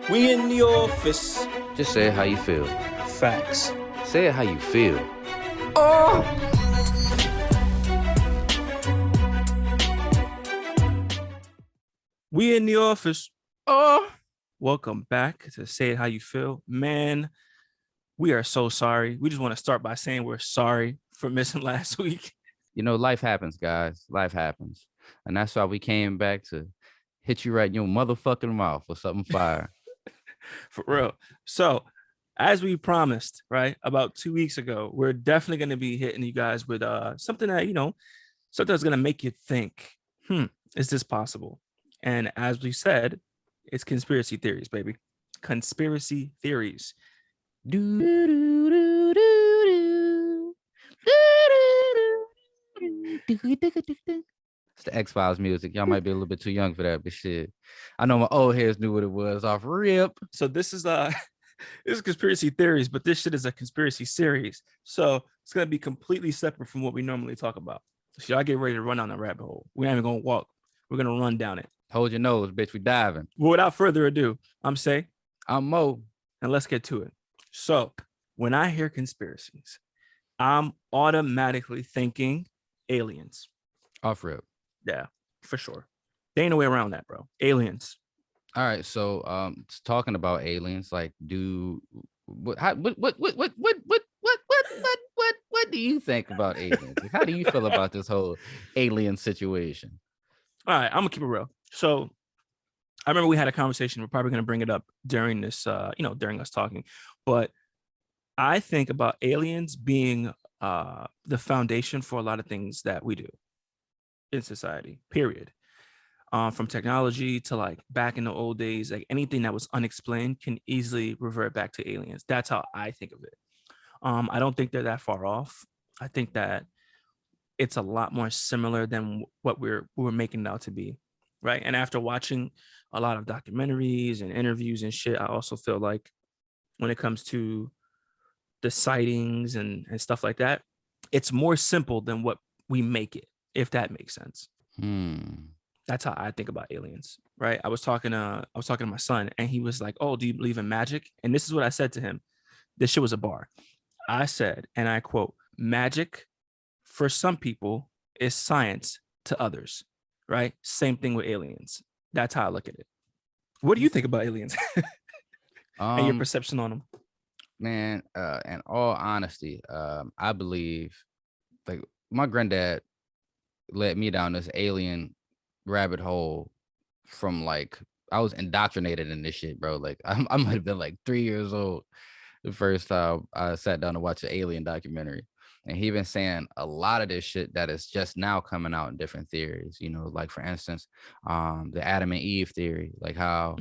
We in the office. Just say it how you feel. Facts. Say it how you feel. Oh! We in the office. Oh! Welcome back to Say It How You Feel. Man, we are so sorry. We just want to start by saying we're sorry for missing last week. You know, life happens, guys. Life happens. And that's why we came back to hit you right in your motherfucking mouth with something fire. For real. So, as we promised, right, about 2 weeks ago, we're definitely going to be hitting you guys with something that, something that's going to make you think, is this possible? And as we said, it's conspiracy theories, baby. Conspiracy theories. It's the X-Files music. Y'all might be a little bit too young for that, but shit. I know my old heads knew what it was off rip. So this is this is conspiracy theories, but this shit is a conspiracy series. So it's gonna be completely separate from what we normally talk about. So y'all get ready to run down the rabbit hole. We're not even gonna walk. We're gonna run down it. Hold your nose, bitch. We diving. Well, without further ado, I'm Say, I'm Mo. and let's get to it. So when I hear conspiracies, I'm automatically thinking aliens. Off rip. Yeah, for sure. There ain't no way around that, bro. Aliens. All right, so talking about aliens, like, what do you think about aliens? Like, how do you feel about this whole alien situation? All right, I'm gonna keep it real. So I remember we had a conversation. We're probably gonna bring it up during this, during us talking. But I think about aliens being the foundation for a lot of things that we do in society. Period. From technology to like back in the old days, like anything that was unexplained can easily revert back to aliens. That's how I think of it. I don't think they're that far off. I think that it's a lot more similar than what we're making it out to be, right? And after watching a lot of documentaries and interviews and shit, I also feel like when it comes to the sightings and stuff like that, it's more simple than what we make it, if that makes sense. That's how I think about aliens, right? I was talking to my son, and he was like, "Oh, do you believe in magic?" And this is what I said to him. This shit was a bar. I said, and I quote, "Magic for some people is science to others," right? Same thing with aliens. That's how I look at it. What do you think about aliens and your perception on them? Man, in all honesty, I believe, like, my granddad led me down this alien rabbit hole from, like, I was indoctrinated in this shit, bro. Like, I might have been like 3 years old the first time I sat down to watch an alien documentary. And he been saying a lot of this shit that is just now coming out in different theories, like, for instance, the Adam and Eve theory, like how,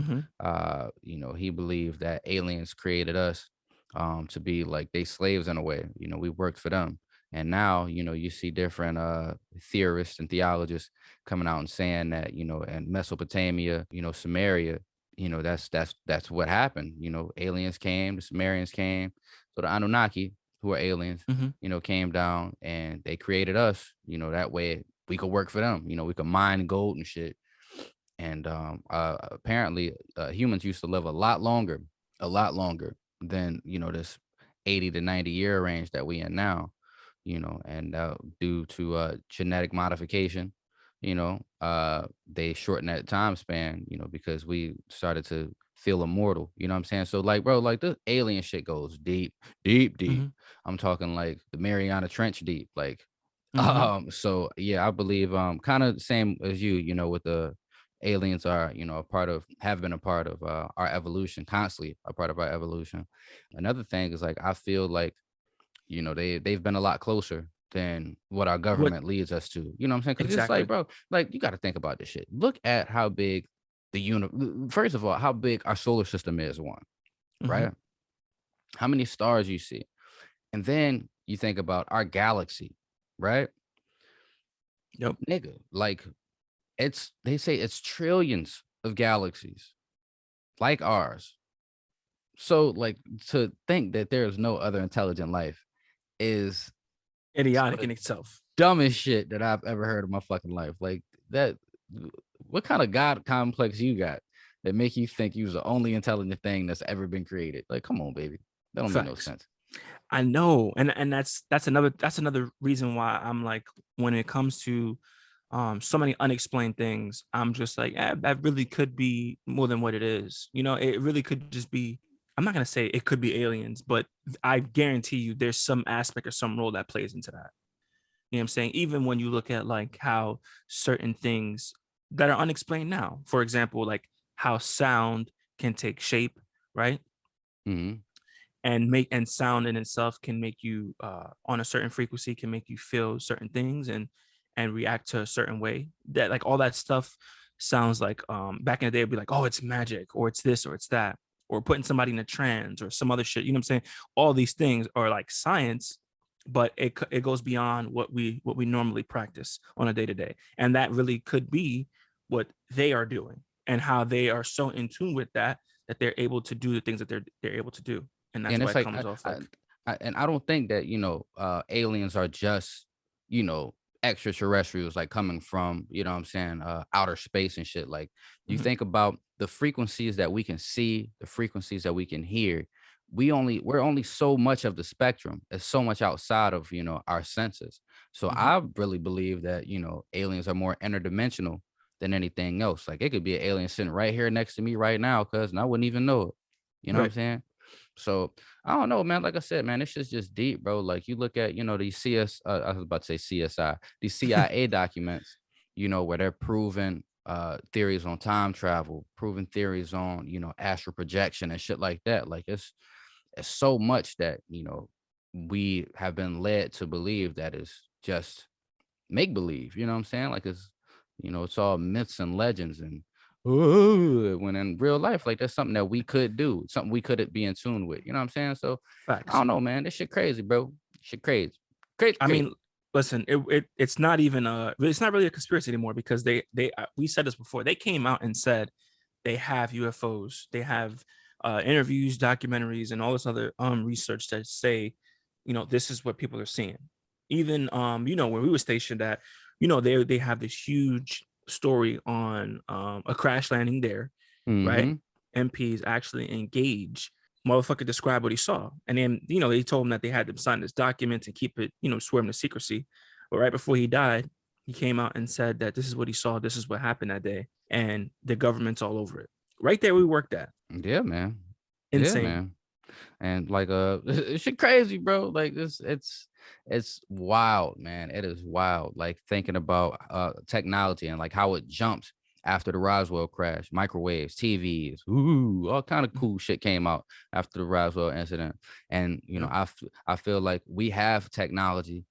he believed that aliens created us to be like they slaves in a way, we worked for them. And now, you see different theorists and theologists coming out and saying that, in Mesopotamia, Samaria, that's what happened. Aliens came, the Sumerians came, so the Anunnaki, who are aliens, came down and they created us. That way we could work for them. We could mine gold and shit. And apparently, humans used to live a lot longer than this 80 to 90 year range that we in now. And due to genetic modification, they shortened that time span, because we started to feel immortal. You know what I'm saying? So, like, bro, like, this alien shit goes deep, deep, deep. I'm talking like the Mariana Trench deep. Like, so yeah, I believe kind of the same as with the aliens are, have been a part of our evolution, constantly a part of our evolution. Another thing is, like, I feel like, they've been a lot closer than what our government leads us to. You know what I'm saying? Because it's like, bro, like, you got to think about this shit. Look at how big first of all, how big our solar system is, right? How many stars you see. And then you think about our galaxy, right? Yep. Nigga, like, they say it's trillions of galaxies like ours. So, like, to think that there is no other intelligent life is idiotic in itself. Dumbest shit that I've ever heard in my fucking life. Like, that, what kind of God complex you got that make you think you was the only intelligent thing that's ever been created. Like, come on, baby. That don't make no Facts. sense. I know, and that's another reason why I'm like, when it comes to so many unexplained things, I'm just like, that really could be more than what it is. It really could just be. I'm not gonna say it could be aliens, but I guarantee you, there's some aspect or some role that plays into that. You know what I'm saying? Even when you look at like how certain things that are unexplained now, for example, like how sound can take shape, right? Hmm. And sound in itself can make you on a certain frequency, can make you feel certain things and react to a certain way. That, like, all that stuff sounds like, back in the day it'd be like, oh, it's magic, or it's this, or it's that, or putting somebody in a trance or some other shit. You know what I'm saying? All these things are like science, but it goes beyond what we normally practice on a day to day, and that really could be what they are doing, and how they are so in tune with that they're able to do the things that they're able to do, and that's And why it's it like comes off like. and I don't think that aliens are just you know extraterrestrials like coming from what I'm saying outer space and shit. Like you Mhm, think about the frequencies that we can see, the frequencies that we can hear. We're only so much of the spectrum. It's so much outside of our senses. So mhm. I really believe that aliens are more interdimensional than anything else. Like it could be an alien sitting right here next to me right now, cuz, and I wouldn't even know it. You know what I'm Right. saying? So I don't know, man. Like I said, man, this shit's just deep, bro. Like you look at, these I was about to say CSI, these CIA documents, where they're proving theories on time travel, proving theories on, astral projection and shit like that. Like it's so much that, we have been led to believe that is just make believe, you know what I'm saying? Like it's all myths and legends and when in real life, like that's something that we could do, something we could be in tune with, you know what I'm saying? So I Facts. don't know, man. This shit crazy, bro. Shit crazy. Crazy, I crazy. mean, listen, it's not even it's not really a conspiracy anymore, because we said this before. They came out and said they have UFOs. They have interviews, documentaries, and all this other research that say, this is what people are seeing. Even where we were stationed at, they have this huge story on a crash landing there, right? Mm-hmm. MPs actually engage. Motherfucker described what he saw. And then, they told him that they had to sign this document and keep it, swear him to secrecy. But right before he died, he came out and said that this is what he saw, this is what happened that day, and the government's all over it. Right there, we worked at. Yeah, man. Yeah, Insane. man. And like it's shit crazy, bro. Like it's wild, man. It is wild. Like thinking about technology and like how it jumped after the Roswell crash. Microwaves, TVs, ooh, all kind of cool shit came out after the Roswell incident. And Yep. I feel like we have technology.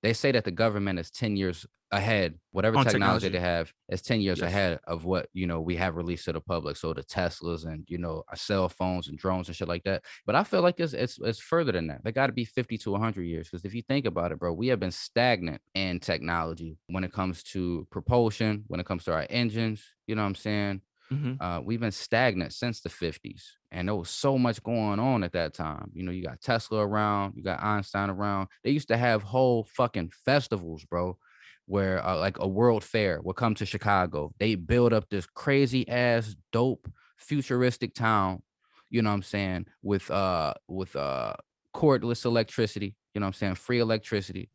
They say that the government is 10 years ahead. Whatever On technology technology. they have is 10 years Yes. ahead of what, we have released to the public. So the Teslas and, our cell phones and drones and shit like that. But I feel like it's further than that. They got to be 50 to 100 years. Because if you think about it, bro, we have been stagnant in technology when it comes to propulsion, when it comes to our engines. You know what I'm saying? Hmm. We've been stagnant since the 50s, and there was so much going on at that time. You got Tesla around, you got Einstein around. They used to have whole fucking festivals, bro, where like a world fair would come to Chicago. They build up this crazy ass, dope, futuristic town. You know what I'm saying? With cordless electricity. You know what I'm saying? Free electricity,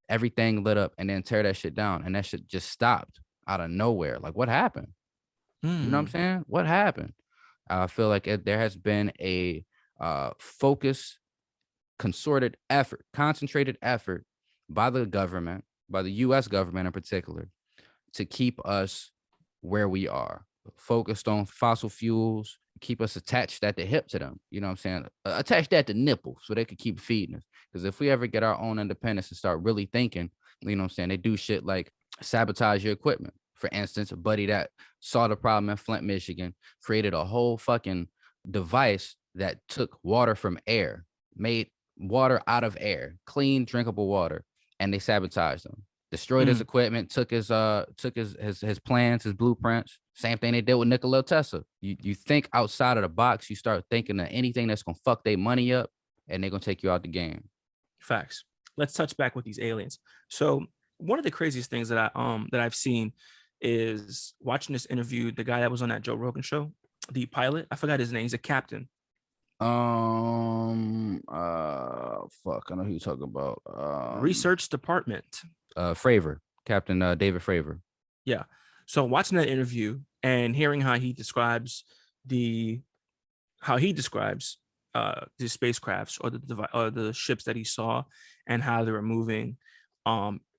everything lit up, and then tear that shit down, and that shit just stopped out of nowhere. Like, what happened? You know what I'm Hmm. saying? What happened? I feel like there has been a focused, concentrated effort by the government, by the U.S. government in particular, to keep us where we are, focused on fossil fuels, keep us attached at the hip to them. You know what I'm saying? Attached at the nipple so they could keep feeding us. Because if we ever get our own independence and start really thinking, you know what I'm saying? They do shit like sabotage your equipment. For instance, a buddy that saw the problem in Flint, Michigan, created a whole fucking device that took water from air, made water out of air, clean, drinkable water, and they sabotaged them, destroyed his Mm. equipment, took his plans, his blueprints. Same thing they did with Nikola Tesla. You think outside of the box, you start thinking of anything that's gonna fuck their money up, and they're gonna take you out the game. Facts. Let's touch back with these aliens. So one of the craziest things that I've seen is watching this interview. The guy that was on that Joe Rogan show, the pilot, I forgot his name. He's a captain. Fuck, I know who you're talking about. Research department. Fravor, Captain David Fravor. Yeah. So watching that interview and hearing how he describes the the spacecrafts or the ships that he saw and how they were moving,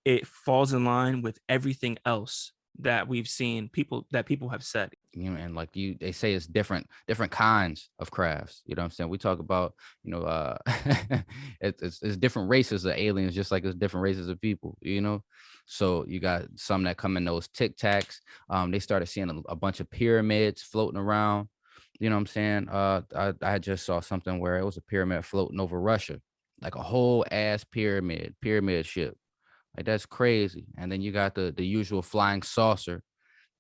it falls in line with everything else that we've seen people have said. You know, and like they say it's different kinds of crafts. You know what I'm saying? We talk about, you know, it's different races of aliens, just like it's different races of people, you know. So you got some that come in those tic tacs. They started seeing a bunch of pyramids floating around. You know what I'm saying? I just saw something where it was a pyramid floating over Russia, like a whole ass pyramid ship. Like that's crazy. And then you got the usual flying saucer,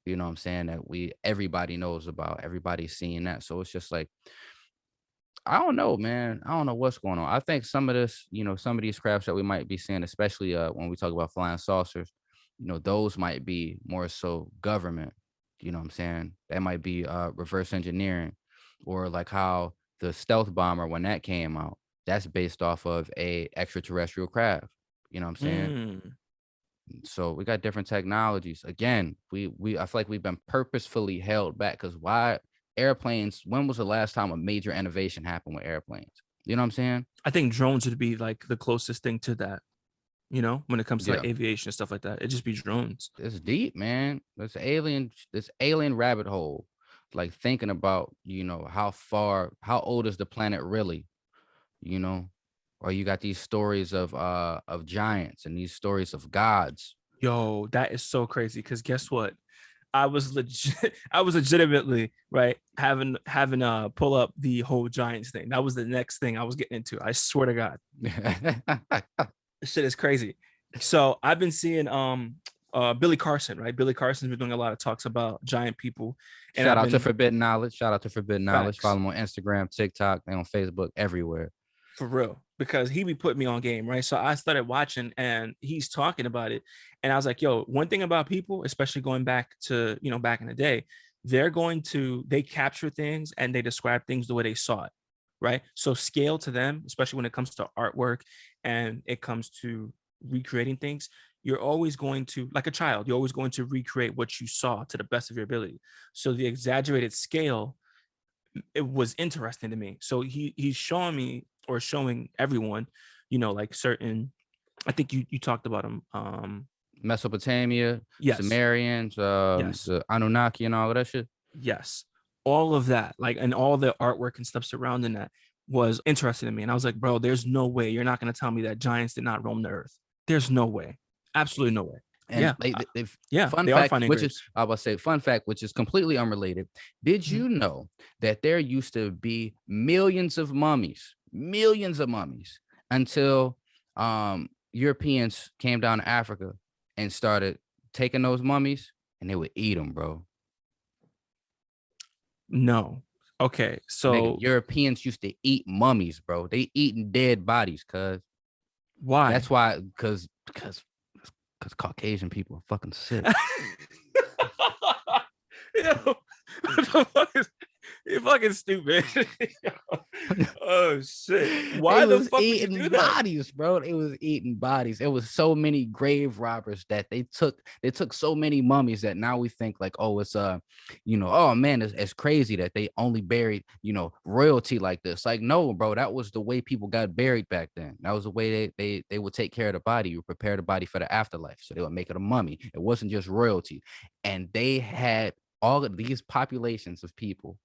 you know what I'm saying, that everybody knows about. Everybody's seeing that. So it's just like, I don't know, man. I don't know what's going on. I think some of this, you know, some of these crafts that we might be seeing, especially when we talk about flying saucers, you know, those might be more so government. You know what I'm saying? That might be reverse engineering, or like how the stealth bomber, when that came out, that's based off of a extraterrestrial craft. You know what I'm saying? Mm. So we got different technologies. Again, I feel like we've been purposefully held back, because why airplanes? When was the last time a major innovation happened with airplanes? You know what I'm saying? I think drones would be like the closest thing to that, you know, when it comes to Yeah, like aviation and stuff like that. It'd just be drones. it's deep, man. This alien rabbit hole. Like thinking about, you know, how old is the planet really? You know, or you got these stories of giants and these stories of gods. Yo, that is so crazy. Cause guess what? I was legit I was legitimately right having pull up the whole Giants thing. That was the next thing I was getting into. I swear to God. This shit is crazy. So I've been seeing Billy Carson, right? Billy Carson's been doing a lot of talks about giant people. And Shout I've out to been Forbidden Knowledge. Shout out to Forbidden Knowledge. Follow facts them on Instagram, TikTok, and on Facebook, everywhere. for real because he be putting me on game, right? So I started watching and he's talking about it. And I was like, yo, one thing about people, especially going back to, you know, back in the day, they capture things and they describe things the way they saw it, right? So scale to them, especially when it comes to artwork and it comes to recreating things, you're always going to, like a child, you're always going to recreate what you saw to the best of your ability. So the exaggerated scale, it was interesting to me. So he's showing me or showing everyone, you know, like certain, I think you talked about them. Mesopotamia, Yes, Sumerians, yes, the Anunnaki, and all of that shit. yes. All of that, like, and all the artwork and stuff surrounding that was interesting to me. And I was like, bro, there's no way you're not going to tell me that giants did not roam the earth. There's no way. Absolutely no way. And Yeah. Yeah, fun they are fact, finding which is graves. I would say fun fact, which is completely unrelated. Did Mhm. you know that there used to be millions of mummies, until Europeans came down to Africa and started taking those mummies and they would eat them, bro. No. Okay. Nigga, So Europeans used to eat mummies, bro. They eating dead bodies, cuz that's why? why, because Caucasian people are fucking sick. Yo, what the fuck is you're fucking stupid. Oh shit. They Why the was fuck would you eating do that? bodies, bro. They was eating bodies. It was so many grave robbers that they took so many mummies that now we think like, oh, it's you know, oh man, it's crazy that they only buried, you know, royalty like this. Like, no, bro, that was the way people got buried back then. That was the way they would take care of the body. You prepare the body for the afterlife. So they would make it a mummy. It wasn't just royalty. And they had all of these populations of people,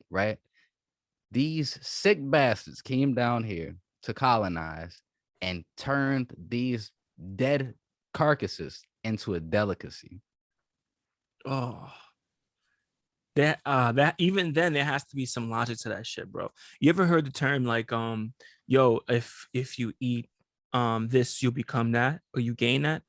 right? These sick bastards came down here to colonize and turned these dead carcasses into a delicacy. Oh, that even then there has to be some logic to that shit, bro. You ever heard the term like yo, if you eat this, you'll become that or you gain that?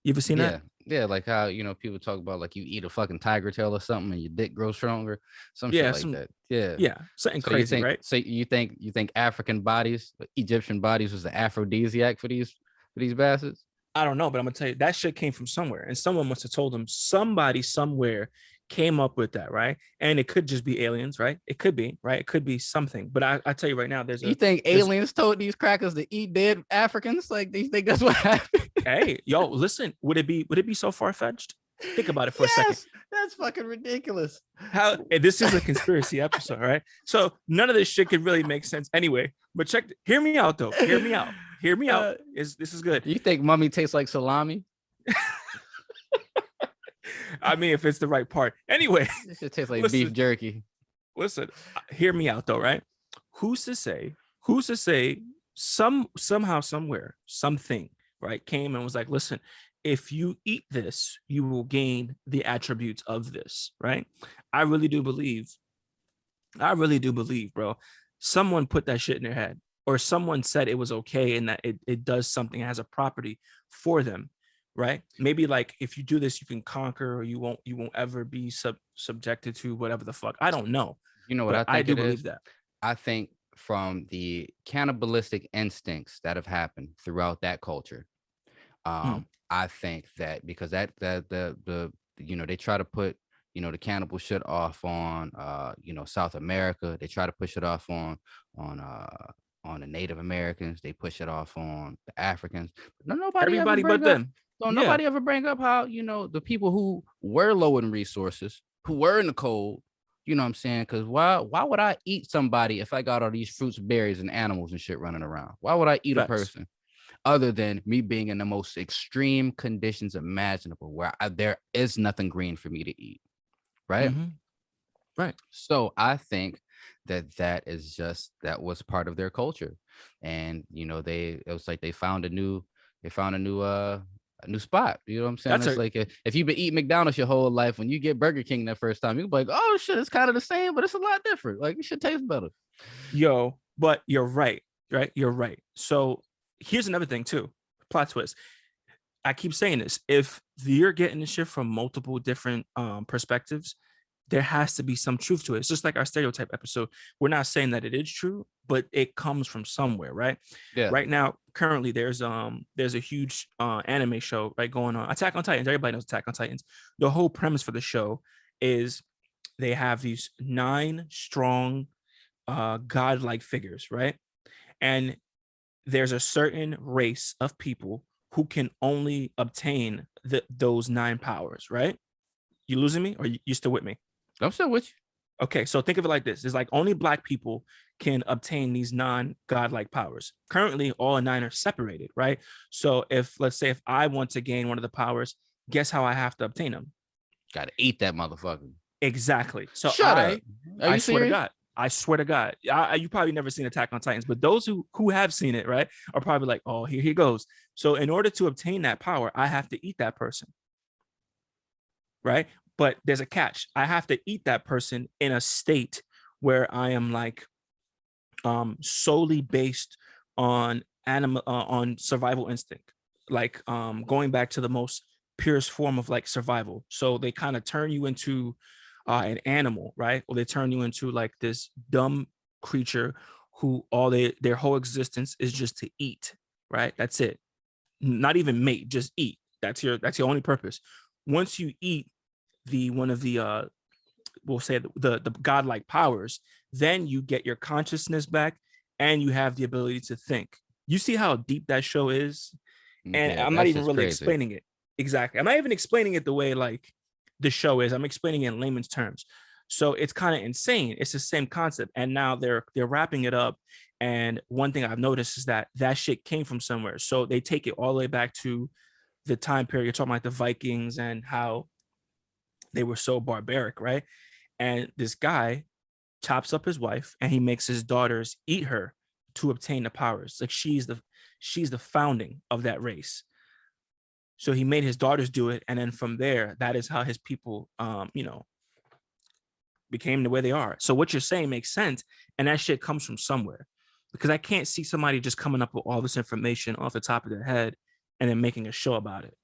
You ever seen that? Yeah. Yeah, like how, you know, people talk about like you eat a fucking tiger tail or something and your dick grows stronger, some shit Yeah, like some that. Yeah. yeah, something So you crazy, think right? so you think African bodies, Egyptian bodies was the aphrodisiac for these bastards? I don't know, but I'm gonna tell you that shit came from somewhere, and someone must have told them. Somebody somewhere came up with that, right? And it could just be aliens, right? It could be, right? It could be something. But I tell you right now, You think there's aliens told these crackers to eat dead Africans? Like, do you think that's what happened? hey, yo, listen, would it be so far fetched? Think about it for a second. Yes, that's fucking ridiculous. How this is a conspiracy episode, right? So none of this shit could really make sense anyway. But hear me out though. Hear me out. Hear me out. This is good. You think mummy tastes like salami? I mean, if it's the right part. Anyway, It should taste like listen, beef jerky. listen, hear me out though, right? Who's to say? Who's to say somehow, somewhere, something, right, came and was like, listen, if you eat this, you will gain the attributes of this, right? I really do believe, bro. Someone put that shit in their head, or someone said it was okay and that it does something, has a property for them, right? Maybe like if you do this, you can conquer, or you won't ever be subjected to whatever the fuck. I don't know. You know what I But think I do it is? believe that. I think from the cannibalistic instincts that have happened throughout that culture, I think that because the they try to put the cannibal shit off on South America. They try to push it off on the Native Americans. They push it off on the Africans. But Everybody but them. don't Yeah. nobody ever bring up how the people who were low in resources, who were in the cold. You know what I'm saying? Because why would I eat somebody if I got all these fruits, berries, and animals and shit running around? Why would I eat a Facts. person other than me being in the most extreme conditions imaginable, where there is nothing green for me to eat? Right. Mhm. Right. So I think that was part of their culture, and it was like they found a new spot. You know what I'm saying? That's It's like if you've been eating McDonald's your whole life, when you get Burger King that first time, you'll be like, oh shit, it's kind of the same, but it's a lot different. Like, it should taste better. Yo, but you're right, right? You're right. So here's another thing too. Plot twist. I keep saying this. If you're getting this shit from multiple different perspectives, there has to be some truth to it. It's just like our stereotype episode. We're not saying that it is true, but it comes from somewhere, right? Yeah. Right now, currently, there's a huge anime show right going on. Attack on Titans. Everybody knows Attack on Titans. The whole premise for the show is they have these 9 strong godlike figures, right? And there's a certain race of people who can only obtain those 9 powers, right? You losing me, or you still with me? I'm still with you. Okay, so think of it like this: it's like only Black people can obtain these non-godlike powers. Currently, all 9 are separated, right? So let's say if I want to gain one of the powers, guess how I have to obtain them? Gotta eat that motherfucker. Exactly. So Shut up. Are I you swear to serious? God. I swear to God. You probably never seen Attack on Titans, but those who have seen it, right, are probably like, oh, here he goes. So in order to obtain that power, I have to eat that person, right? But there's a catch. I have to eat that person in a state where I am like solely based on on survival instinct, like going back to the most purest form of like survival. So they kind of turn you into an animal, right? Or they turn you into like this dumb creature who their whole existence is just to eat, right? That's it. Not even mate, just eat. That's your only purpose. Once you eat one of the we'll say the godlike powers, then you get your consciousness back and you have the ability to think. You see how deep that show is? And Yeah, I'm not that's even just really crazy. explaining it. Exactly. I'm not even explaining it the way like the show is. I'm explaining it in layman's terms. So it's kind of insane. It's the same concept. And now they're wrapping it up. And one thing I've noticed is that shit came from somewhere. So they take it all the way back to the time period. You're talking about the Vikings and how they were so barbaric, right? And this guy chops up his wife and he makes his daughters eat her to obtain the powers. Like she's the founding of that race. So he made his daughters do it, and then from there, that is how his people, became the way they are. So what you're saying makes sense, and that shit comes from somewhere, because I can't see somebody just coming up with all this information off the top of their head and then making a show about it.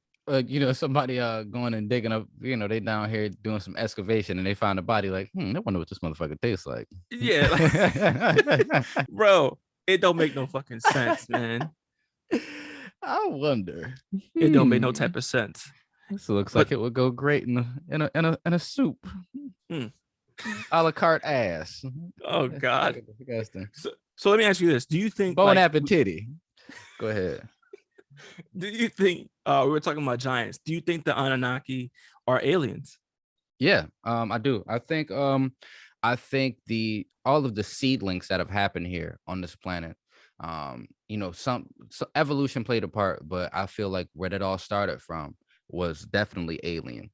Somebody going and digging up, they down here doing some excavation and they find a body, like, I wonder what this motherfucker tastes like. Yeah, like, bro, it don't make no fucking sense, man. I wonder. It don't make no Hmm. type of sense. This looks But like it would go great in a soup. mm, A la carte ass. oh That's God. fucking disgusting. So let me ask you this: Do you think Bon like appetit. Go ahead. do you think we were talking about giants? Do you think the Anunnaki are aliens? Yeah, I do. I think the all of the seedlings that have happened here on this planet, some evolution played a part, but I feel like where that all started from was definitely alien.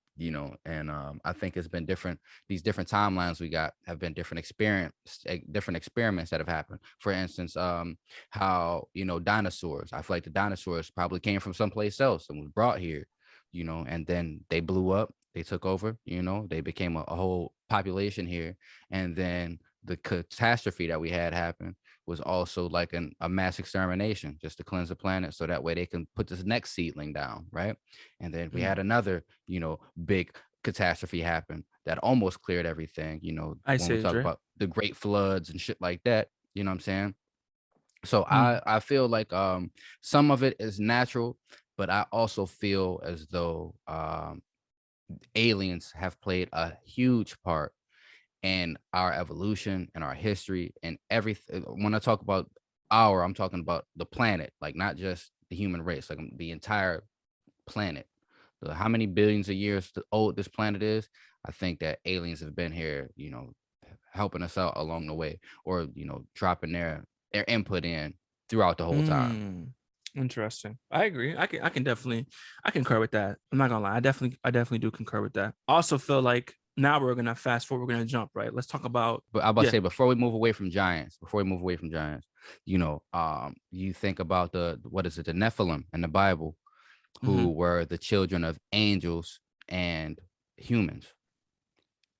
And I think it's been different. These different timelines we got have been different experiments that have happened. For instance, how dinosaurs. I feel like the dinosaurs probably came from someplace else and was brought here. And then they blew up, they took over, they became a whole population here. And then the catastrophe that we had happen was also like a mass extermination just to cleanse the planet so that way they can put this next seedling down, right? And then we Mm, had another, big catastrophe happen that almost cleared everything, Ice when we Age, talk right? about the great floods and shit like that, you know what I'm saying? So Mm, I feel like some of it is natural, but I also feel as though aliens have played a huge part in our evolution and our history and everything. When I talk about I'm talking about the planet, like not just the human race, like the entire planet. How many billions of years old this planet is? I think that aliens have been here, helping us out along the way, or dropping their input in throughout the whole time. mm. Interesting. I agree. I can definitely I concur with that. I'm not gonna lie. I definitely do concur with that. I also feel like now we're gonna fast forward, we're gonna jump, right? Let's talk about But I'm about to yeah. say before we move away from giants, you think about the what is it, the Nephilim in the Bible, Mm-hmm, who were the children of angels and humans.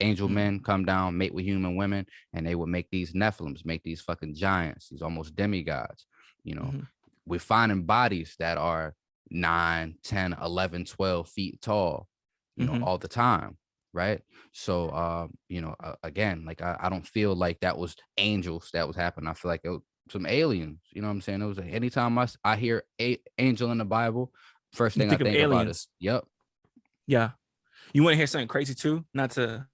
Angel mm-hmm, men come down, mate with human women, and they would make these Nephilims, make these fucking giants, these almost demigods. You know, mm-hmm, we're finding bodies that are 9, 10, 11, 12 feet tall, mm-hmm. all the time. Right. So, again, like I don't feel like that was angels that was happening. I feel like it was some aliens. You know what I'm saying? It was like anytime I hear angel in the Bible, first You thing I think of think about is, aliens. yep. Yeah. You want to hear something crazy too? Not that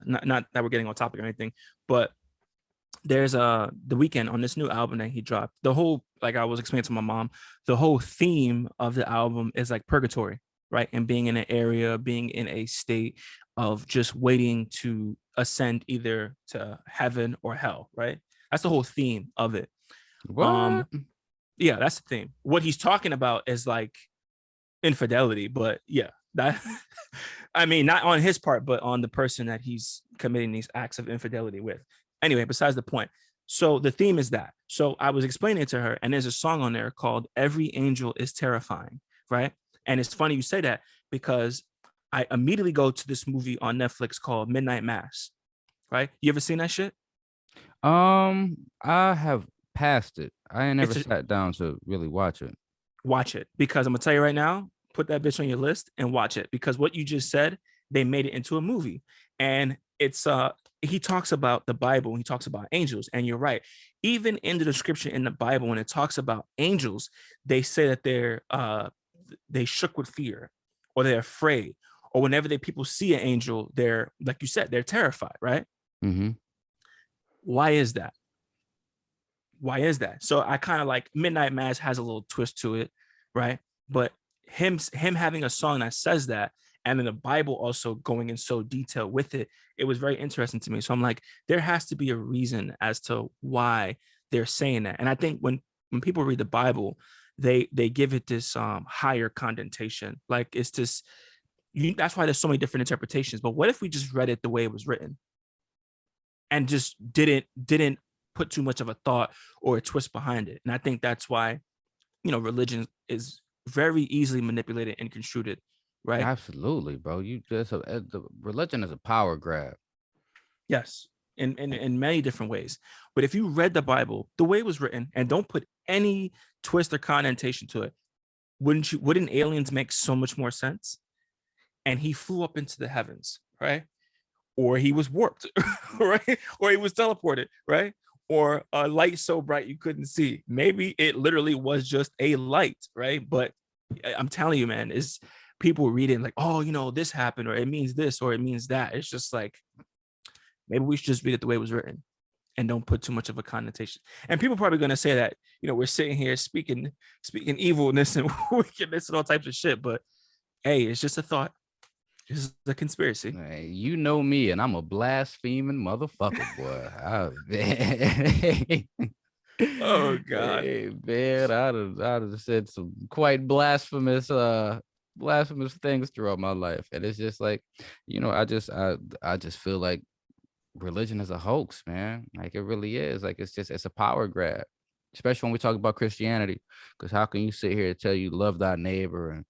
we're getting on topic or anything, but there's the weekend on this new album that he dropped. The whole, like I was explaining to my mom, the whole theme of the album is like purgatory, right? And being in an area, being in a state of just waiting to ascend either to heaven or hell, right? That's the whole theme of it. What? Um, yeah, that's the theme. What he's talking about is like infidelity, but yeah, that I mean, not on his part, but on the person that he's committing these acts of infidelity with. Anyway, besides the point. So the theme is that. So I was explaining it to her, and there's a song on there called Every Angel is Terrifying, right? And it's funny you say that because I immediately go to this movie on Netflix called Midnight Mass, right? You ever seen that shit? I have passed it. I ain't never It's a, sat down to really watch it. watch it because I'm gonna tell you right now, put that bitch on your list and watch it because what you just said, they made it into a movie. And it's he talks about the Bible and he talks about angels. And you're right. Even in the description in the Bible, when it talks about angels, they say that they shook with fear or they're afraid. Or whenever people see an angel, they're like you said, they're terrified, right? Hmm. Why is that? Why is that? So I kind of like Midnight Mass has a little twist to it, right? But him having a song that says that, and then the Bible also going in so detail with it, it was very interesting to me. So I'm like, there has to be a reason as to why they're saying that. And I think when people read the Bible, they give it this higher connotation. Like it's this that's why there's so many different interpretations. But what if we just read it the way it was written and just didn't put too much of a thought or a twist behind it? And I think that's why religion is very easily manipulated and construed, right? Absolutely, bro. The religion is a power grab. Yes, in many different ways. But if you read the Bible the way it was written and don't put any twist or connotation to it, wouldn't aliens make so much more sense? And he flew up into the heavens, right? Or he was warped, right? Or he was teleported, right? Or a light so bright you couldn't see. Maybe it literally was just a light, right? But I'm telling you, man, is people reading like, oh, this happened, or it means this, or it means that. It's just like, maybe we should just read it the way it was written and don't put too much of a connotation. And people are probably gonna say that, we're sitting here speaking evilness and wickedness and all types of shit. But hey, it's just a thought. It's a conspiracy. Hey, you know me, and I'm a blaspheming motherfucker, boy. Oh God. Hey, man, I'd have said some quite blasphemous things throughout my life, and it's just like, I just feel like religion is a hoax, man. Like it really is. Like it's a power grab, especially when we talk about Christianity. Because how can you sit here and tell you love thy neighbor and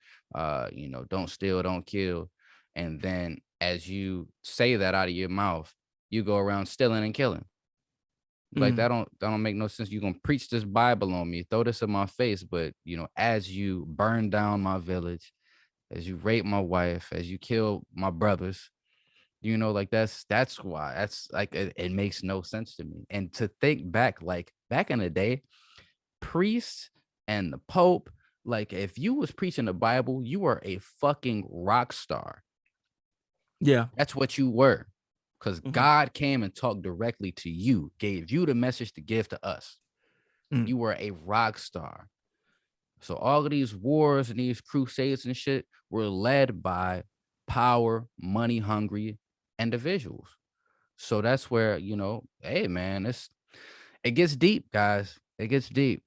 don't steal, don't kill, and then as you say that out of your mouth, you go around stealing and killing? Like Mm. that don't make no sense. You're gonna preach this Bible on me, throw this in my face, but as you burn down my village, as you rape my wife, as you kill my brothers, like that's why. That's like it makes no sense to me. And to think back, like back in the day, priests and the Pope, like if you was preaching the Bible, you were a fucking rock star. Yeah. That's what you were. Because Mhm. God came and talked directly to you, gave you the message to give to us. Mm. You were a rock star. So all of these wars and these crusades and shit were led by power, money hungry individuals. So that's where, hey man, it gets deep, guys. It gets deep.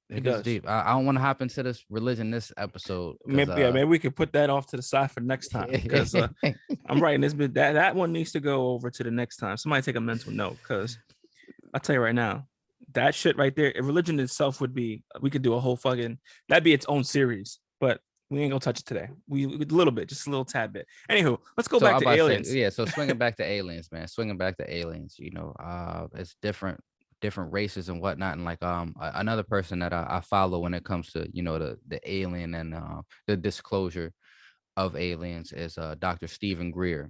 It It gets does. deep. I don't want to hop into this religion this episode because Maybe we could put that off to the side for next time, because I'm writing this, but that one needs to go over to the next time. Somebody take a mental note, because I'll tell you right now, that shit right there, religion itself would be, we could do a whole fucking, that'd be its own series, but we ain't gonna touch it today. We a little bit, just a little tad bit. Anywho, let's go so back I'm to about to say, aliens. yeah. So swinging back to aliens, man. Swinging back to aliens. It's different races and whatnot. And like another person that I follow when it comes to the alien and the disclosure of aliens is Dr. Stephen Greer.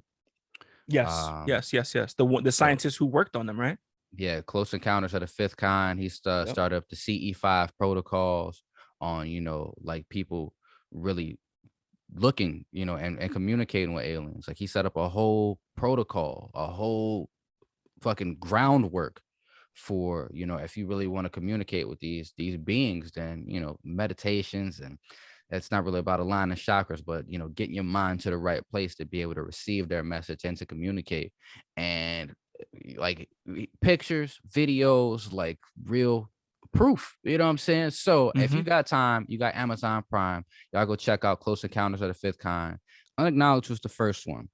Yes, Um, yes, yes, yes. The so scientist who worked on them, right? yeah, Close Encounters of the Fifth Kind. He Yep. started up the CE5 protocols on like people really looking and communicating with aliens. Like he set up a whole protocol, a whole fucking groundwork for if you really want to communicate with these beings, then meditations, and it's not really about aligning chakras, but getting your mind to the right place to be able to receive their message and to communicate. And like pictures, videos, like real proof, you know what I'm saying? So if Mm-hmm. you got time, you got Amazon Prime, y'all go check out Close Encounters of the Fifth Kind. Unacknowledged was the first one.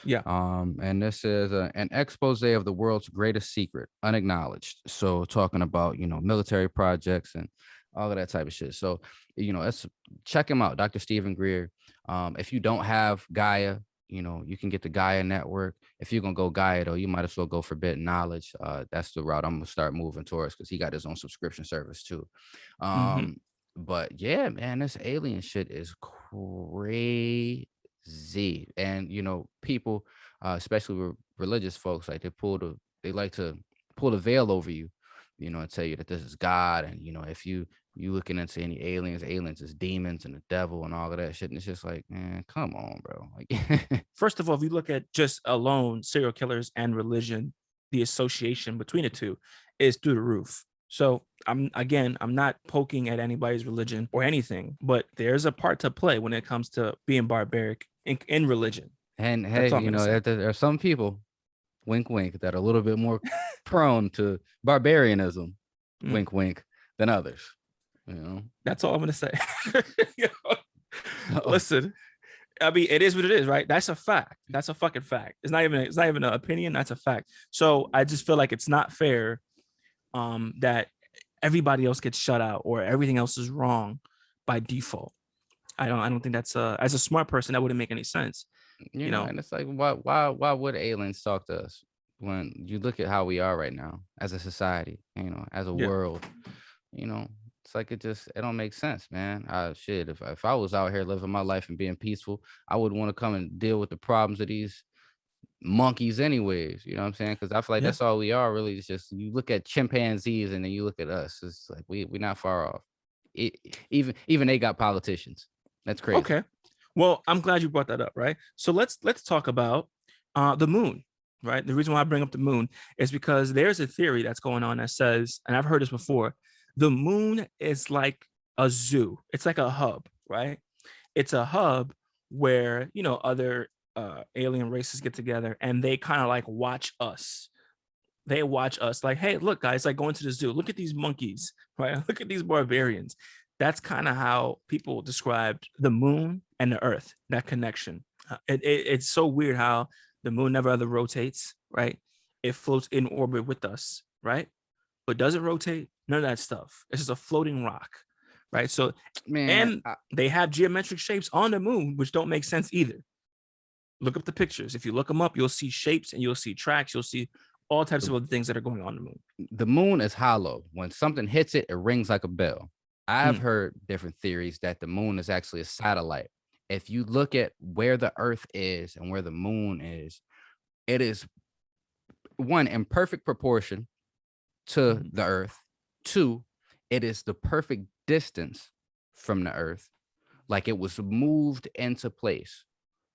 Yeah. And this is an expose of the world's greatest secret, unacknowledged. So talking about military projects and all of that type of shit. So let's check him out, Dr. Stephen Greer. If you don't have Gaia, you can get the Gaia network. If you're gonna go Gaia though, you might as well go Forbidden Knowledge. That's the route I'm gonna start moving towards because he got his own subscription service too. Mm-hmm. But yeah, man, this alien shit is crazy. And people, especially religious folks, like they like to pull the veil over you, and tell you that this is God. And if you looking into any aliens is demons and the devil and all of that shit. And it's just like, man, come on, bro. Like First of all, if you look at just alone serial killers and religion, the association between the two is through the roof. So I'm not poking at anybody's religion or anything, but there's a part to play when it comes to being barbaric in religion. and That's hey, all I'm gonna say. there are some people, wink wink, that are a little bit more prone to barbarianism, Mm, wink wink, than others. You know. that's all I'm gonna say. You know? So, Listen, I mean, it is what it is, right? That's a fact. That's a fucking fact. It's not even an opinion. That's a fact. So I just feel like it's not fair that everybody else gets shut out or everything else is wrong by default. I don't think that's as a smart person that wouldn't make any sense. You know. and it's like, why would aliens talk to us when you look at how we are right now as a society, as a Yeah. world, you know, it's like it don't make sense, man. Shit, if I was out here living my life and being peaceful, I would want to come and deal with the problems of these monkeys anyways, you know what I'm saying? Because I feel like Yeah. that's all we are really. It's just you look at chimpanzees and then you look at us, it's like we're not far off. Even they got politicians. That's crazy. Okay. Well, I'm glad you brought that up, right? So let's talk about the moon, right? The reason why I bring up the moon is because there's a theory that's going on that says, and I've heard this before, the moon is like a zoo. It's like a hub, right? It's a hub where, other alien races get together and they kind of like watch us. They watch us like, hey, look, guys, like going to the zoo. Look at these monkeys, right? Look at these barbarians. That's kind of how people described the moon and the earth, that connection. It's so weird how the moon never ever rotates, right? It floats in orbit with us, right? But does it rotate? None of that stuff. It's just a floating rock, right? So, Man, and they have geometric shapes on the moon, which don't make sense either. Look up the pictures. If you look them up, you'll see shapes and you'll see tracks. You'll see all types the, of other things that are going on the moon. the moon is hollow. When something hits it, it rings like a bell. I've Mm. heard different theories that the moon is actually a satellite. If you look at where the earth is and where the moon is, it is one in perfect proportion to Mhm. the earth. Two, it is the perfect distance from the earth. Like it was moved into place,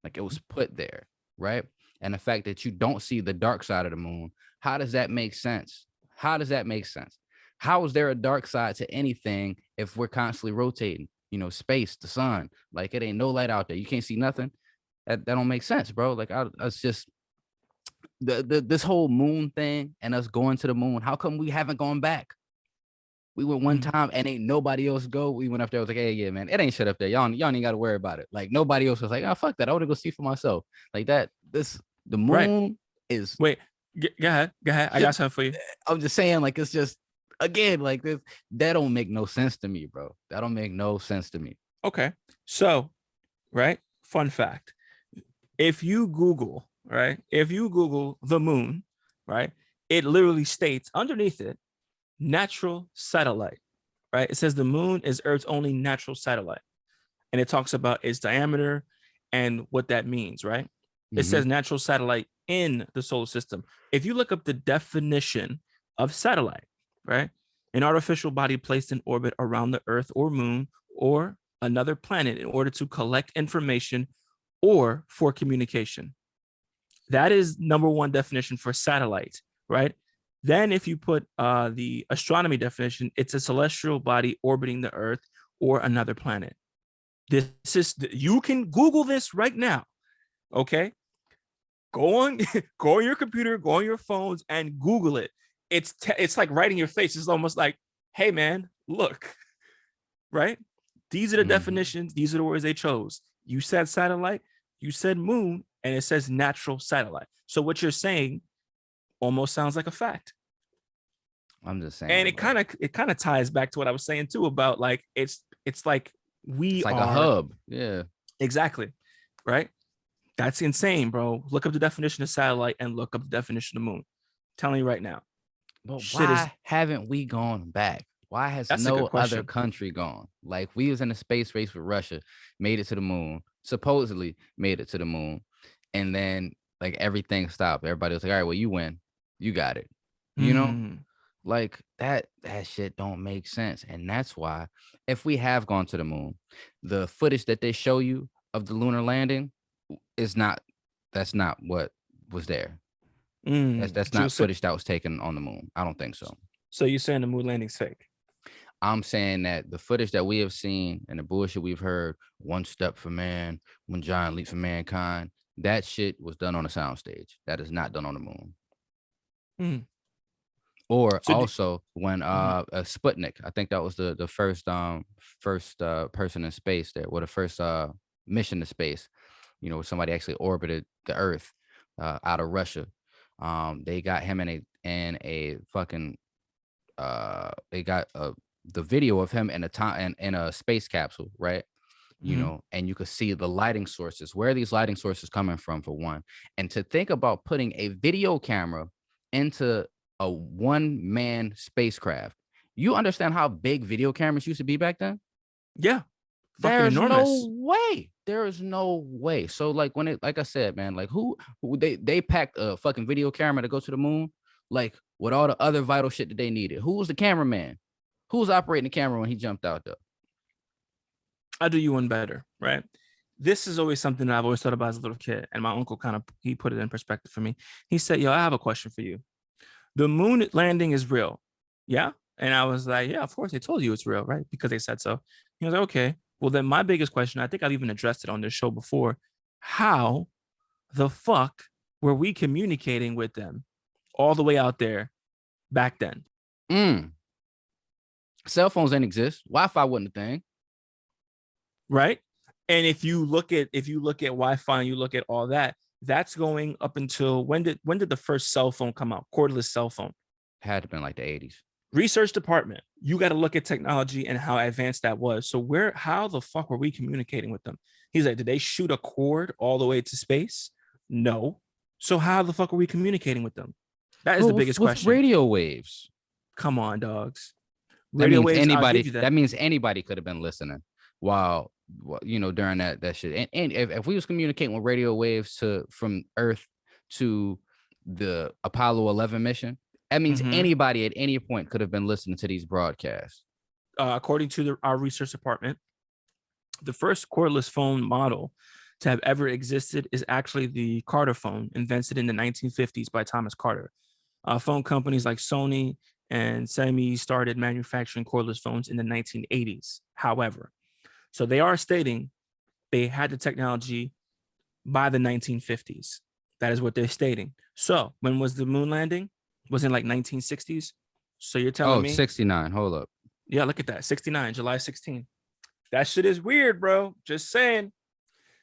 like it was put there, right? And the fact that you don't see the dark side of the moon, how does that make sense? How does that make sense? How is there a dark side to anything if we're constantly rotating? Space, the sun, like it ain't no light out there. You can't see nothing. That don't make sense, bro. Like it's just this whole moon thing and us going to the moon. How come we haven't gone back? We went one Mm. time and ain't nobody else go. We went up there. I was like, hey, yeah, man, it ain't shit up there. Y'all ain't got to worry about it. Like nobody else was like, oh, fuck that. I want to go see for myself. Like that. The Right. moon is. Wait. Go ahead. Go ahead. I got something for you. I'm just saying, like it's just again, like this. That don't make no sense to me, bro. That don't make no sense to me. Okay. So, right. Fun fact. If you Google, right, if you Google the moon, right, it literally states underneath it, natural satellite, right? It says the moon is Earth's only natural satellite. And it talks about its diameter and what that means, right? It Mm-hmm. says natural satellite in the solar system. If you look up the definition of satellite, right, an artificial body placed in orbit around the Earth or moon or another planet in order to collect information or for communication. That is number one definition for satellite, right? Then if you put the astronomy definition, it's a celestial body orbiting the Earth or another planet. This is, you can Google this right now. Okay. Go on, go on your computer, go on your phones and Google it. It's like right in your face. It's almost like, hey man, look, right? These are the Mm-hmm. definitions. These are the words they chose. You said satellite, you said moon, and it says natural satellite. So what you're saying almost sounds like a fact. I'm just And saying, it like kind of ties back to what I was saying too about like it's like we it's like a are hub. Yeah. exactly right. That's insane, bro. Look up the definition of satellite and look up the definition of moon. I'm telling you right now, But shit is why haven't we gone back? Why has that's a no good other question. country gone? Like we was in a space race with Russia, made it to the moon, supposedly made it to the moon, and then like everything stopped. Everybody was like, "All right, well, you win, you got it." You know, Mm, like that shit don't make sense, and that's why if we have gone to the moon, the footage that they show you of the lunar landing is not. That's not what was there. That's so not footage that was taken on the moon. I don't think so. you're saying the moon landing's fake? I'm saying that the footage that we have seen and the bullshit we've heard, one step for man, one giant leap for mankind, that shit was done on a soundstage. That is not done on the moon. Mm. Or So do, also when mhm. Sputnik, I think that was the first person in space there, or the first mission to space. Somebody actually orbited the Earth out of Russia. They got him in a fucking they got the video of him in a time in a space capsule, right? Mhm. And you could see the lighting sources. Where are these lighting sources coming from, for one? And to think about putting a video camera into a one-man spacecraft, you understand how big video cameras used to be back then? Yeah, fucking There's no enormous. way. There is no way. So like like I said, man, like who they packed a fucking video camera to go to the moon, like with all the other vital shit that they needed. Who was the cameraman? Who was operating the camera when he jumped out there? I'll do you one better, right? This is always something that I've always thought about as a little kid, and my uncle kind of he put it in perspective for me. He said, "Yo, I have a question for you. The moon landing is real, yeah?" And I was like, "Yeah, of course they told you it's real, right? Because they said so." He was like, "Okay." Well, then my biggest question, I think I've even addressed it on this show before. How the fuck were we communicating with them all the way out there back then? Mm. Cell phones didn't exist. Wi-Fi wasn't a thing. Right? And if you look at Wi-Fi and you look at all that, that's going up until when did the first cell phone come out? Cordless cell phone. Had to been like the 80s. Research department, you got to look at technology and how advanced that was. So how the fuck were we communicating with them? He's like, did they shoot a cord all the way to space? No. So how the fuck are we communicating with them? That is Well, the biggest with question. radio waves. Come on, dogs. That Radio means waves, I'll give anybody. you that. That means anybody could have been listening while during that shit. And if we was communicating with radio waves from Earth to the Apollo 11 mission, that means Mhm. anybody at any point could have been listening to these broadcasts. According to our research department, the first cordless phone model to have ever existed is actually the Carter phone, invented in the 1950s by Thomas Carter. Phone companies like Sony and Xiaomi started manufacturing cordless phones in the 1980s. However, so they are stating they had the technology by the 1950s. That is what they're stating. So when was the moon landing? Was it like 1960s? So you're telling me? 69. Hold up. Yeah, look at that. 69, July 16. That shit is weird, bro. Just saying.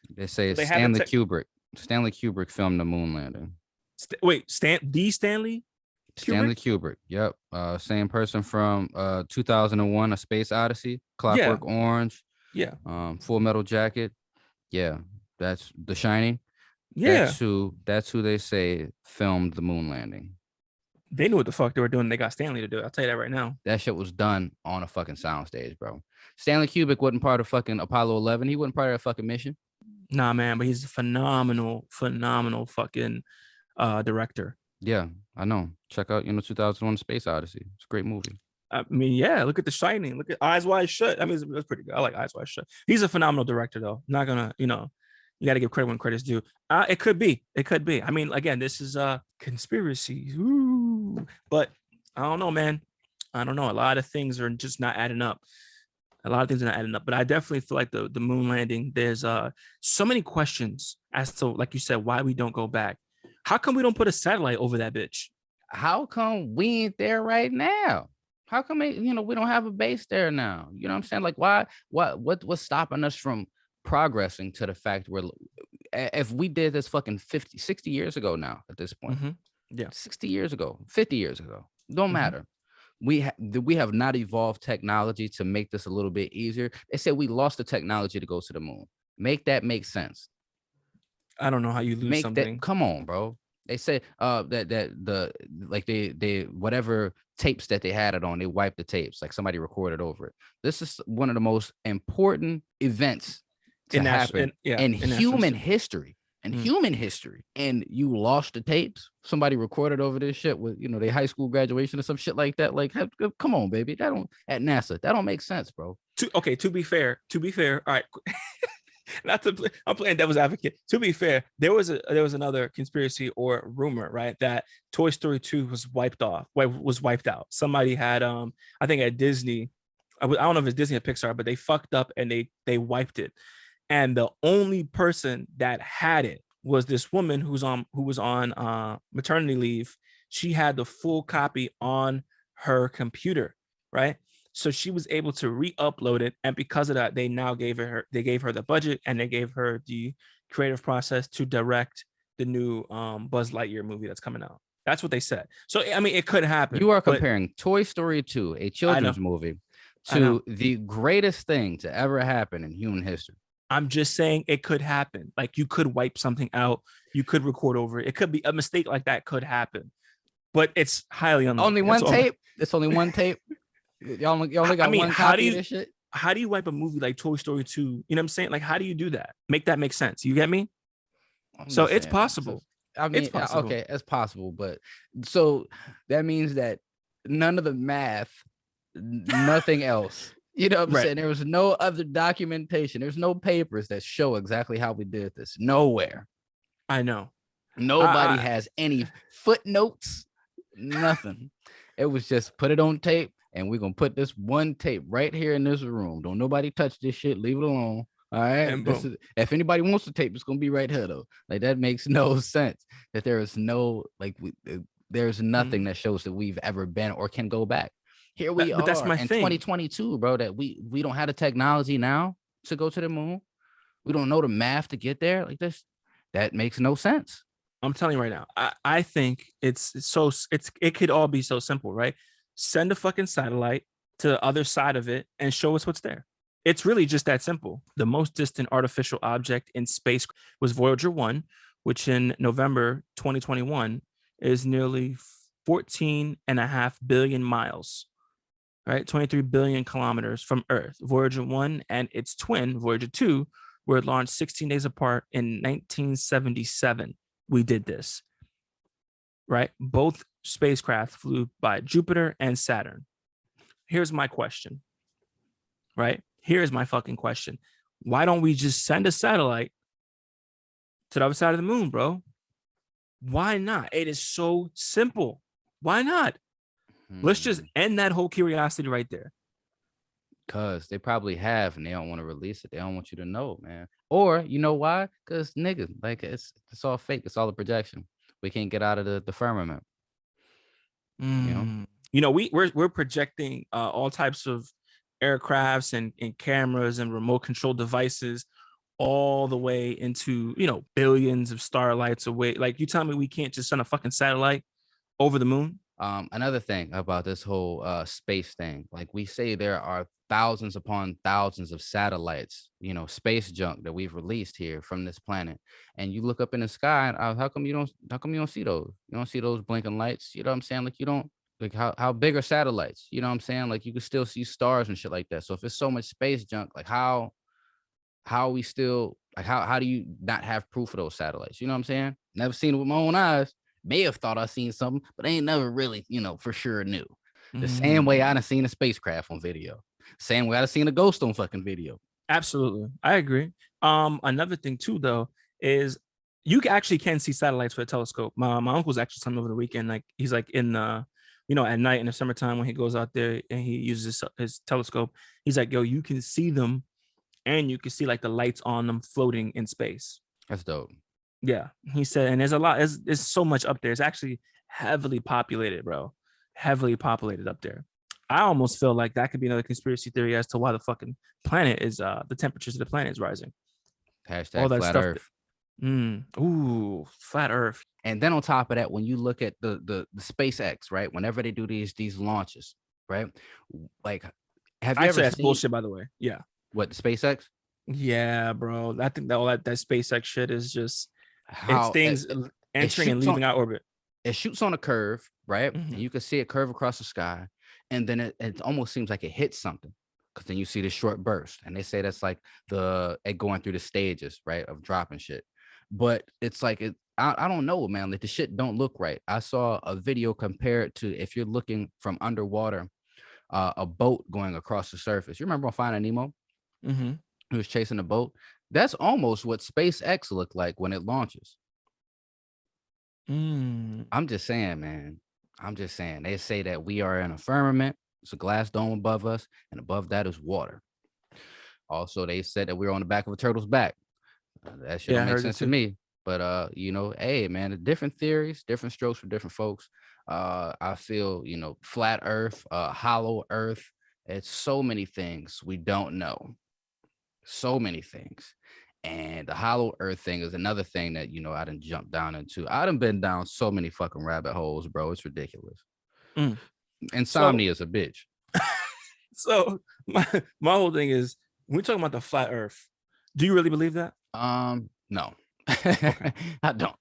They say it's They had the Stanley tech- Kubrick. Stanley Kubrick filmed the moon landing. Wait, Stanley? Stanley Kubrick. Yep. Same person from 2001, A Space Odyssey, Clockwork Orange, Yeah. Full Metal Jacket. Yeah, that's The Shining. Yeah. That's who they say filmed the moon landing. They knew what the fuck they were doing. They got Stanley to do it. I'll tell you that right now. That shit was done on a fucking soundstage, bro. Stanley Kubrick wasn't part of fucking Apollo 11. He wasn't part of that fucking mission. Nah, man, but he's a phenomenal fucking director. Yeah, I know. Check out 2001 Space Odyssey. It's a great movie. I mean, yeah, look at The Shining. Look at Eyes Wide Shut. I mean, it's pretty good. I like Eyes Wide Shut. He's a phenomenal director, though. Not gonna, you got to give credit when credit's due. It could be. It could be. I mean, again, this is a conspiracy. Ooh. But I don't know, man. I don't know. A lot of things are just not adding up. But I definitely feel like the moon landing, there's so many questions as to, like you said, why we don't go back. How come we don't put a satellite over that bitch? How come we ain't there right now? How come we don't have a base there now? You know what I'm saying? Like, why? What's stopping us from progressing to the fact where if we did this fucking 50, 60 years ago now at this point, Yeah, 60 years ago, 50 years ago, don't matter. We have not evolved technology to make this a little bit easier. They said we lost the technology to go to the moon. Make that make sense. I don't know how you lose something. Come on, bro. They said they whatever tapes that they had it on, they wiped the tapes, like somebody recorded over it. This is one of the most important events to happen in human history. Human history, and you lost the tapes. Somebody recorded over this shit with their high school graduation or some shit like that. Like, come on, baby, at NASA, that don't make sense, bro. To be fair, all right. I'm playing devil's advocate. To be fair, there was another conspiracy or rumor, right, that Toy Story 2 was wiped out. Somebody had I think at Disney, I don't know if it's Disney or Pixar, but they fucked up and they wiped it. And the only person that had it was this woman who was on maternity leave. She had the full copy on her computer, right? So she was able to re-upload it, and because of that, they gave her the budget, and they gave her the creative process to direct the new Buzz Lightyear movie that's coming out. That's what they said. So I mean, it could happen. You are comparing Toy Story 2, a children's movie, to the greatest thing to ever happen in human history. I'm just saying it could happen. Like, you could wipe something out, you could record over it. It could be a mistake like that could happen, but it's highly unlikely. Only one tape. It's only one tape. Y'all only got one copy of this shit. How do you wipe a movie like Toy Story 2? You know what I'm saying? Like, how do you do that? Make that make sense. You get me? So it's possible. I mean, it's possible. Okay, it's possible, but so that means that none of the math, nothing else You know what I'm Right. saying? There was no other documentation. There's no papers that show exactly how we did this. Nowhere. I know. Nobody I has any footnotes, nothing. It was just put it on tape, and we're gonna put this one tape right here in this room. Don't nobody touch this shit. Leave it alone. All right. and This boom. is if anybody wants the tape, it's gonna be right here though. Like that makes no sense. That there is no there's nothing Mhm. that shows that we've ever been or can go back. Here we But that's are my in thing. 2022, bro. That we don't have the technology now to go to the moon. We don't know the math to get there. Like this, that makes no sense. I'm telling you right now. I think it could all be so simple, right? Send a fucking satellite to the other side of it and show us what's there. It's really just that simple. The most distant artificial object in space was Voyager 1, which in November 2021 is nearly 14.5 billion miles, right? 23 billion kilometers from Earth. Voyager 1 and its twin, Voyager 2, were launched 16 days apart in 1977. We did this, right? Both spacecraft flew by Jupiter and Saturn. Here's my question, right? Here's my fucking question. Why don't we just send a satellite to the other side of the moon, bro? Why not? It is so simple. Why not? Let's just end that whole curiosity right there. Cause they probably have and they don't want to release it. They don't want you to know, man. Or you know why? Cause nigga, like it's all fake. It's all a projection. We can't get out of the firmament. You know. You know, we're projecting all types of aircrafts and cameras and remote control devices all the way into, you know, billions of starlights away. Like you tell me we can't just send a fucking satellite over the moon? Another thing about this whole space thing, like we say there are thousands upon thousands of satellites, you know, space junk that we've released here from this planet. And you look up in the sky, and how come you don't see those? You don't see those blinking lights? You know what I'm saying? Like you don't like how big are satellites? You know what I'm saying? Like you can still see stars and shit like that. So if it's so much space junk, like how are we still like how do you not have proof of those satellites? You know what I'm saying? Never seen it with my own eyes. May have thought I seen something, but I ain't never really, you know, for sure knew. The same way I done seen a spacecraft on video. Same way I done seen a ghost on fucking video. Absolutely. I agree. Another thing too, though, is actually can see satellites with a telescope. My uncle's actually telling me over the weekend, like he's like in the, you know, at night in the summertime when he goes out there and he uses his telescope, he's like, yo, you can see them and you can see like the lights on them floating in space. That's dope. Yeah. He said, and there's a lot, there's so much up there. It's actually heavily populated, bro. Heavily populated up there. I almost feel like that could be another conspiracy theory as to why the fucking planet is the temperatures of the planet is rising. All Hashtag that flat stuff. earth. Ooh, flat earth. And then on top of that, when you look at the SpaceX, right? Whenever they do these launches, right? Like, have you I ever say that's seen bullshit, by the way. Yeah. what the SpaceX? Yeah, bro. I think that all that SpaceX shit is just it's How things it entering and shoots on leaving our orbit. it shoots on a curve, right? And Mhm. you can see it curve across the sky, and then it almost seems like it hits something because then you see the short burst, and they say that's like it going through the stages, right, of dropping shit. But it's like I don't know, man. Like the shit don't look right. I saw a video compared to if you're looking from underwater, a boat going across the surface. You remember on Finding Nemo? Mhm. Who was chasing a boat? That's almost what SpaceX looked like when it launches. Mm. I'm just saying, man. I'm just saying. They say that we are in a firmament. It's a glass dome above us, and above that is water. Also, they said that we're on the back of a turtle's back. That shit Yeah, don't I make heard it sense to too. me. But you know, hey, man, different theories, different strokes for different folks. I feel, you know, flat Earth, hollow Earth. It's so many things we don't know. So many things. And the hollow earth thing is another thing that, you know, I done jumped down into. I done been down so many fucking rabbit holes, bro. It's ridiculous. Mm. So Insomnia is a bitch. so my whole thing is when we're talking about the flat earth, do you really believe that? No. Okay. I don't.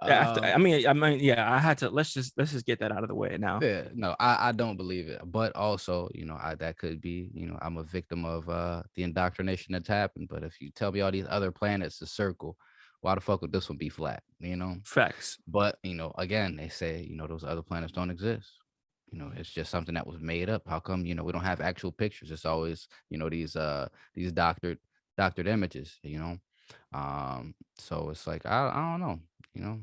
Yeah, I mean, yeah, I had to let's just get that out of the way now. Yeah, no, I don't believe it. But also, you know, that could be, you know, I'm a victim of the indoctrination that's happened. But if you tell me all these other planets is circle, why the fuck would this one be flat? You know? Facts. But, you know, again, they say, you know, those other planets don't exist. it's just something that was made up. How come, we don't have actual pictures? It's always, these doctored images, so it's like I don't know, you know.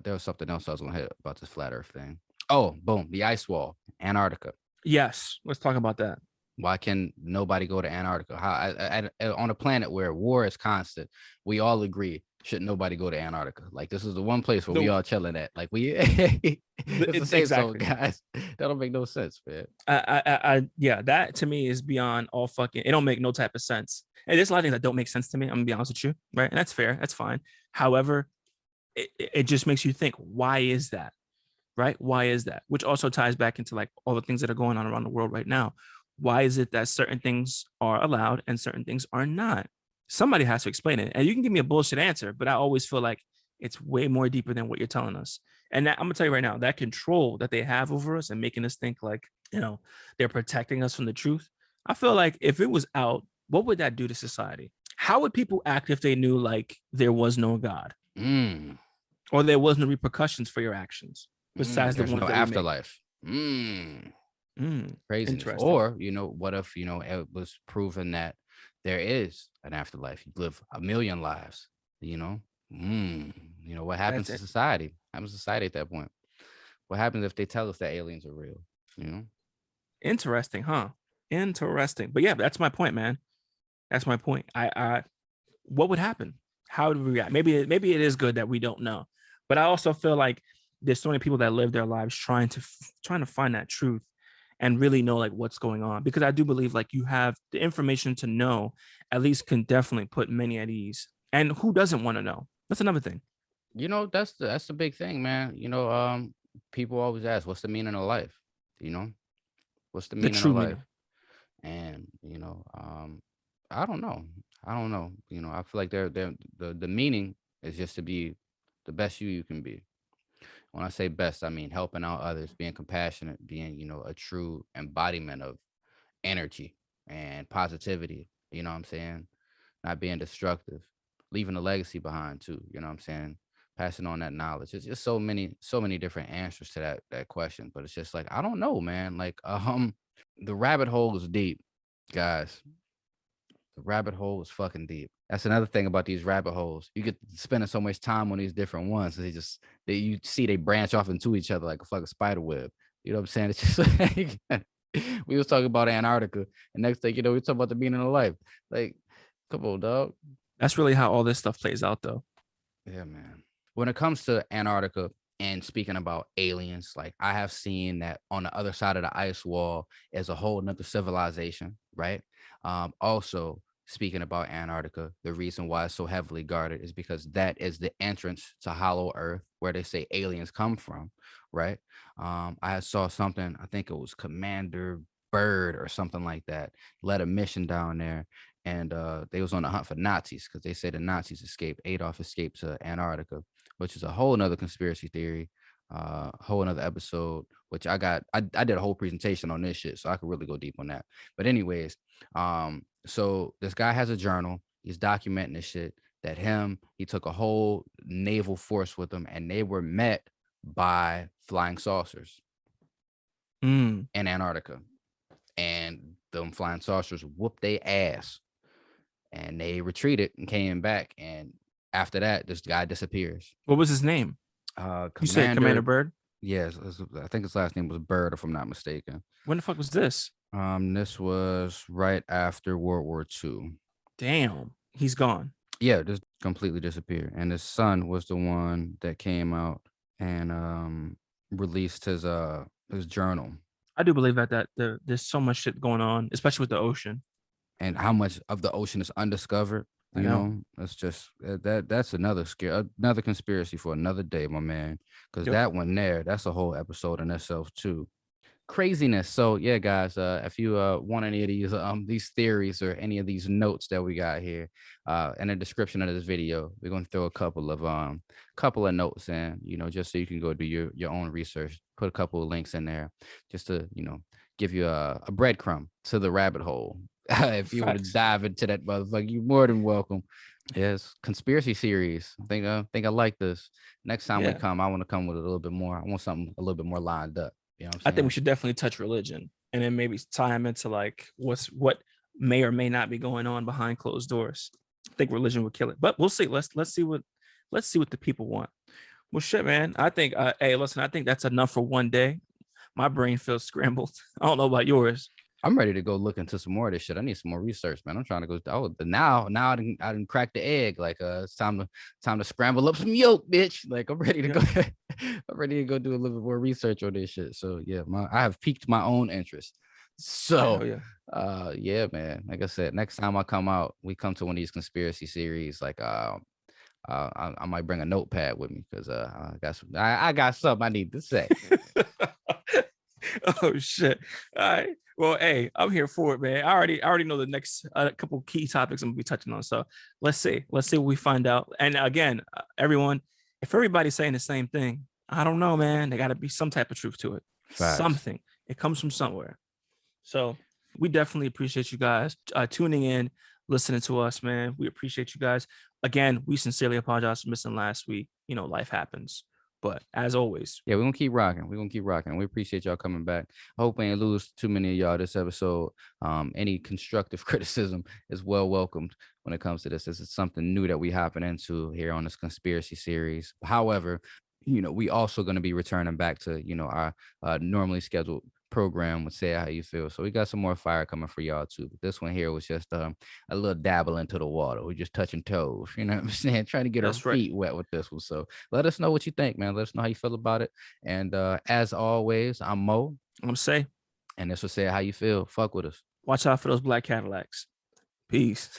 There was something else I was gonna hit about this flat earth thing. Oh, boom, the ice wall, Antarctica. Yes, let's talk about that. Why can nobody go to Antarctica? How on a planet where war is constant, we all agree should nobody go to Antarctica? Like this is the one place where we The, all chilling at. Like we, it's the same so, exactly. guys. That don't make no sense, man. Yeah, that to me is beyond all fucking. It don't make no type of sense. And there's a lot of things that don't make sense to me. I'm gonna be honest with you, right? And that's fair. That's fine. However, it just makes you think, why is that? Right? Why is that? Which also ties back into like all the things that are going on around the world right now. Why is it that certain things are allowed and certain things are not? Somebody has to explain it. And you can give me a bullshit answer, but I always feel like it's way more deeper than what you're telling us. And that, I'm gonna tell you right now, that control that they have over us and making us think like, they're protecting us from the truth. I feel like if it was out, what would that do to society? How would people act if they knew like there was no God or there was no repercussions for your actions besides the There's ones no that afterlife. Craziness. Interesting. Or, what if, it was proven that there is an afterlife? You live a million lives, what happens to society? What happens to society at that point? What happens if they tell us that aliens are real? Interesting, huh? Interesting. But yeah, that's my point, man. That's my point. I what would happen? How do we react? Maybe it is good that we don't know. But I also feel like there's so many people that live their lives trying to find that truth and really know like what's going on, because I do believe like you have the information to know, at least can definitely put many at ease. And who doesn't want to know? That's another thing. That's the big thing, man. People always ask, what's the meaning of life? You know, what's the The meaning of true life? meaning. And I don't know. I don't know. I feel like the meaning is just to be the best you can be. When I say best, I mean helping out others, being compassionate, being, a true embodiment of energy and positivity. You know what I'm saying? Not being destructive, leaving a legacy behind too. You know what I'm saying? Passing on that knowledge. It's just so many different answers to that question. But it's just like, I don't know, man. Like, the rabbit hole is deep, guys. The rabbit hole is fucking deep. That's another thing about these rabbit holes. You get spending so much time on these different ones. You see they branch off into each other like a fucking spider web. You know what I'm saying? It's just like we was talking about Antarctica, and next thing you know, we talk about the meaning of life. Like, come on, dog. That's really how all this stuff plays out, though. Yeah, man. When it comes to Antarctica and speaking about aliens, like I have seen that on the other side of the ice wall is a whole nother civilization, right? Also, speaking about Antarctica, the reason why it's so heavily guarded is because that is the entrance to Hollow Earth, where they say aliens come from, right? I saw something, I think it was Commander Bird or something like that, led a mission down there, and they was on the hunt for Nazis because they said the Nazis escaped. Adolf escaped to Antarctica, which is a whole nother conspiracy theory, whole another episode, which I did a whole presentation on this shit, so I could really go deep on that. But anyways, so this guy has a journal. He's documenting this shit that he took a whole naval force with him, and they were met by flying saucers in Antarctica. And them flying saucers whooped their ass, and they retreated and came back. And after that, this guy disappears. What was his name? You said Commander Bird? Yes, I think his last name was Bird, if I'm not mistaken. When the fuck was this? This was right after World War II. Damn, he's gone. Yeah, just completely disappeared. And his son was the one that came out and released his journal. I do believe that there's so much shit going on, especially with the ocean. And how much of the ocean is undiscovered. I know. That's just that's another conspiracy for another day, my man. Because Yep. that one there, that's a whole episode in itself too. Craziness. So yeah, guys, if you want any of these theories or any of these notes that we got here, in the description of this video, we're gonna throw a couple of notes in, just so you can go do your own research. Put a couple of links in there, just to give you a breadcrumb to the rabbit hole. If you want to dive into that motherfucker, you're more than welcome. Yes, conspiracy series. I think I like this. Next time we come, I want to come with a little bit more. I want something a little bit more lined up. You know what I I'm think we saying? should definitely touch religion and then maybe tie them into like what may or may not be going on behind closed doors. I think religion would kill it, but we'll see. Let's see what the people want. Well, shit, man. I think hey, listen, I think that's enough for one day. My brain feels scrambled. I don't know about yours. I'm ready to go look into some more of this shit. I need some more research, man. I'm trying to go. Oh, now I didn't crack the egg. Like it's time to scramble up some yolk, bitch. Like I'm ready to Yeah. go. I'm ready to go do a little bit more research on this shit. So yeah, I have piqued my own interest. Hell So yeah. yeah, man. Like I said, next time I come out, we come to one of these conspiracy series. Like I might bring a notepad with me because I got something I need to say. Oh shit. All right. Well, hey, I'm here for it, man. I already know the next couple key topics I'm gonna be touching on. So let's see. Let's see what we find out. And again, everyone, if everybody's saying the same thing, I don't know, man. There gotta be some type of truth to it. Facts. Something. It comes from somewhere. So we definitely appreciate you guys tuning in, listening to us, man. We appreciate you guys. Again, we sincerely apologize for missing last week. You know, life happens. But as always, Yeah, we're gonna keep rocking. We're gonna keep rocking. We appreciate y'all coming back. I hope we ain't lose too many of y'all this episode. Any constructive criticism is well welcomed when it comes to this. This is something new that we hopping into here on this conspiracy series. However, we also gonna be returning back to our normally scheduled program with Say How You Feel. So we got some more fire coming for y'all too. But this one here was just a little dabble into the water. We're just touching toes. You know what I'm saying? Trying to get our that's right. feet wet with this one. So let us know what you think, man. Let us know how you feel about it. And as always, I'm Mo, I'm gonna say, and this will Say How You Feel. Fuck with us. watch out for those black Cadillacs. Peace.